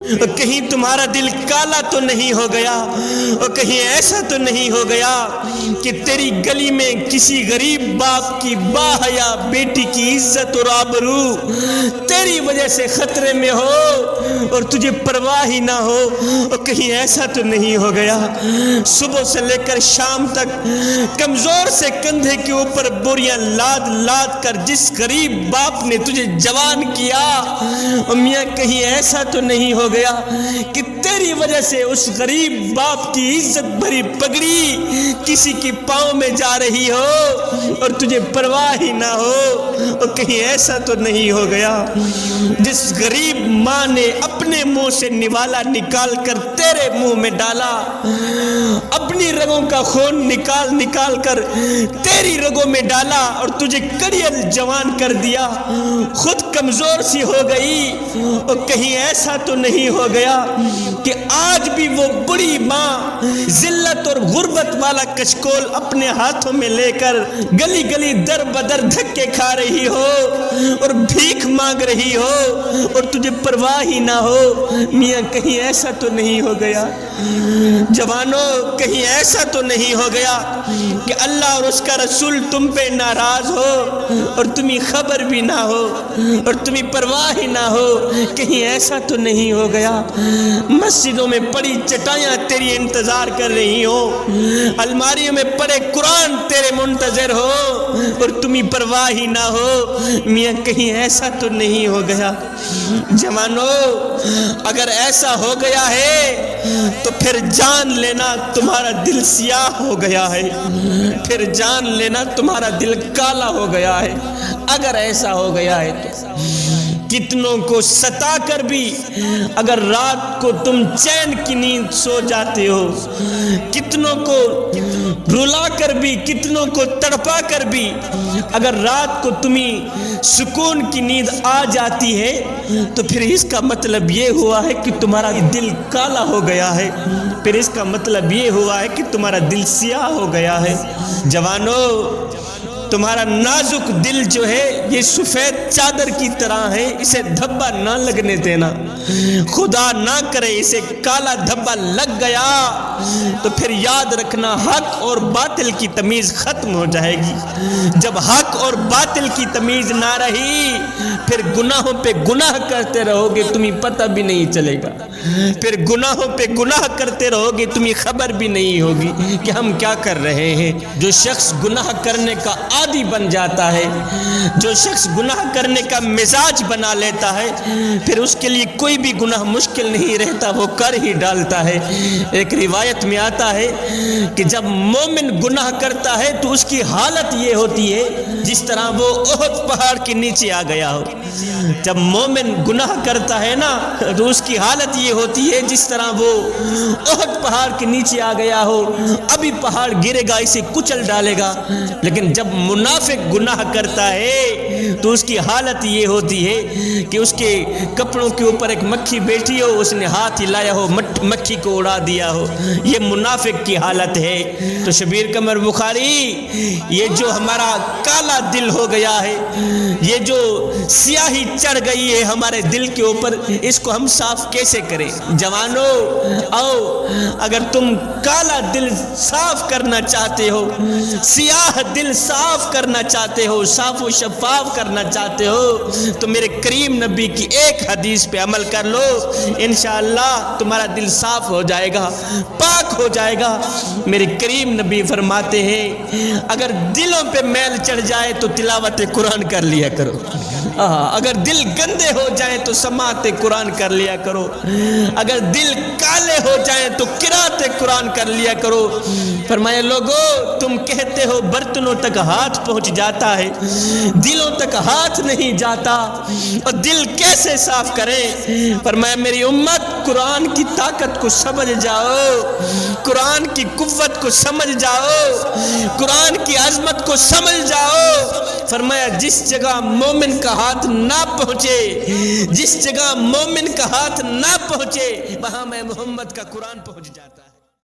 اور کہیں تمہارا دل کالا تو نہیں ہو گیا، اور کہیں ایسا تو نہیں ہو گیا کہ تیری گلی میں کسی غریب باپ کی باحیا بیٹی کی عزت اور آبرو تیری وجہ سے خطرے میں ہو اور تجھے پرواہ ہی نہ ہو، اور کہیں ایسا تو نہیں ہو گیا صبح سے لے کر شام تک کمزور سے کندھے کے اوپر بوریاں لاد لاد کر جس غریب باپ نے تجھے جوان کیا، اور میاں کہیں ایسا تو نہیں ہو گیا کہ تیری وجہ سے اس غریب باپ کی عزت بھری پگڑی کسی کی پاؤں میں جا رہی ہو اور تجھے پرواہ ہی نہ ہو، اور کہیں ایسا تو نہیں ہو گیا جس غریب ماں نے اپنے منہ سے نوالا نکال کر تیرے منہ میں ڈالا، اپنی رگوں کا خون نکال نکال کر تیری رگوں میں ڈالا اور تجھے کڑیل جوان کر دیا، خود کمزور سی ہو گئی، اور کہیں ایسا تو نہیں ہو گیا کہ آج بھی وہ بڑی ماں ذلت اور غربت والا کچکول اپنے ہاتھوں میں لے کر گلی گلی در بدر دھکے کھا رہی ہو اور بھیک مانگ رہی ہو اور تجھے پرواہ ہی نہ ہو۔ میاں کہیں ایسا تو نہیں ہو گیا، جوانوں کہیں ایسا تو نہیں ہو گیا کہ اللہ اور اس کا رسول تم پہ ناراض ہو اور تمہیں خبر بھی نہ ہو اور تمہیں پرواہ ہی نہ ہو، کہیں ایسا تو نہیں ہو گیا مسجدوں میں پڑی چٹائیاں تیری انتظار کر رہی ہو، الماریوں میں پڑے قرآن تیرے منتظر ہو اور تمہیں پرواہ ہی نہ ہو۔ میاں کہیں ایسا تو نہیں ہو گیا، جوانوں اگر ایسا ہو گیا ہے تو پھر جان لینا تمہارا دل سیاہ ہو گیا ہے، پھر جان لینا تمہارا دل کالا ہو گیا ہے اگر ایسا ہو گیا ہے تو۔ کتنوں کو ستا کر بھی اگر رات کو تم چین کی نیند سو جاتے ہو، کتنوں کو رلا کر بھی، کتنوں کو تڑپا کر بھی اگر رات کو تمہیں سکون کی نیند آ جاتی ہے تو پھر اس کا مطلب یہ ہوا ہے کہ تمہارا دل کالا ہو گیا ہے، پھر اس کا مطلب یہ ہوا ہے کہ تمہارا دل سیاہ ہو گیا ہے۔ جوانوں تمہارا نازک دل جو ہے یہ سفید چادر کی طرح ہے، اسے دھبا نہ لگنے دینا، خدا نہ کرے اسے کالا دھبا لگ گیا تو پھر یاد رکھنا حق اور باطل کی تمیز ختم ہو جائے گی۔ جب حق اور باطل کی تمیز نہ رہی پھر گناہوں پہ گناہ کرتے رہو گے، تمہیں پتہ بھی نہیں چلے گا، پھر گناہوں پہ گناہ کرتے رہو گے، تمہیں خبر بھی نہیں ہوگی کہ ہم کیا کر رہے ہیں۔ جو شخص گناہ کرنے کا عادی بن جاتا ہے، جو شخص گناہ کرنے کا مزاج بنا لیتا ہے، پھر اس کے لیے کوئی بھی گناہ مشکل نہیں رہتا، وہ کر ہی ڈالتا ہے۔ ایک روایت میں آتا ہے کہ جب مومن گناہ کرتا ہے تو اس کی حالت یہ ہوتی ہے جس طرح وہ احد پہاڑ کے نیچے آ گیا ہو۔ جب مومن گناہ کرتا ہے نا تو اس کی حالت یہ ہوتی ہے جس طرح وہ احد پہاڑ کے نیچے آ گیا ہو، ابھی پہاڑ گرے گا اسے کچل ڈالے گا، لیکن جب منافق گناہ کرتا ہے تو اس کی حالت یہ ہوتی ہے کہ اس کے کپڑوں کے اوپر ایک مکھی بیٹھی ہو، اس نے ہاتھ ہلایا ہو، مکھی کو اڑا دیا ہو، یہ منافق کی حالت ہے۔ تو شبیر قمر بخاری یہ جو ہمارا کالا دل ہو گیا ہے، یہ جو سیاہی چڑھ گئی ہے ہمارے دل کے اوپر، اس کو ہم صاف کیسے کریں؟ جوانوں آؤ، اگر تم کالا دل صاف کرنا چاہتے ہو، سیاہ دل صاف کرنا چاہتے ہو، صاف و شفاف کرنا چاہتے ہو تو میرے کریم نبی کی ایک حدیث پہ عمل کر لو، انشاءاللہ تمہارا دل صاف ہو جائے گا، پاک ہو جائے گا۔ میرے کریم نبی فرماتے ہیں اگر دلوں پہ میل چڑھ جائے تو تلاوت قرآن کر لیا کرو، اگر دل گندے ہو جائیں تو سماعت قرآن کر لیا کرو، اگر دل کالے ہو جائیں تو قرات قرآن کر لیا کرو۔ فرمایا لوگو تم کہتے ہو برتنوں تک ہاتھ پہنچ جاتا ہے، دلوں تک ہاتھ نہیں جاتا، اور دل کیسے صاف کریں؟ فرمایا میری امت قرآن کی طاقت کو سمجھ جاؤ، قرآن کی قوت کو سمجھ جاؤ، قرآن کی عظمت کو سمجھ جاؤ۔ فرمایا جس جگہ مومن کا ہاتھ نہ پہنچے، جس جگہ مومن کا ہاتھ نہ پہنچے، وہاں میں محمد کا قرآن پہنچ جاتا۔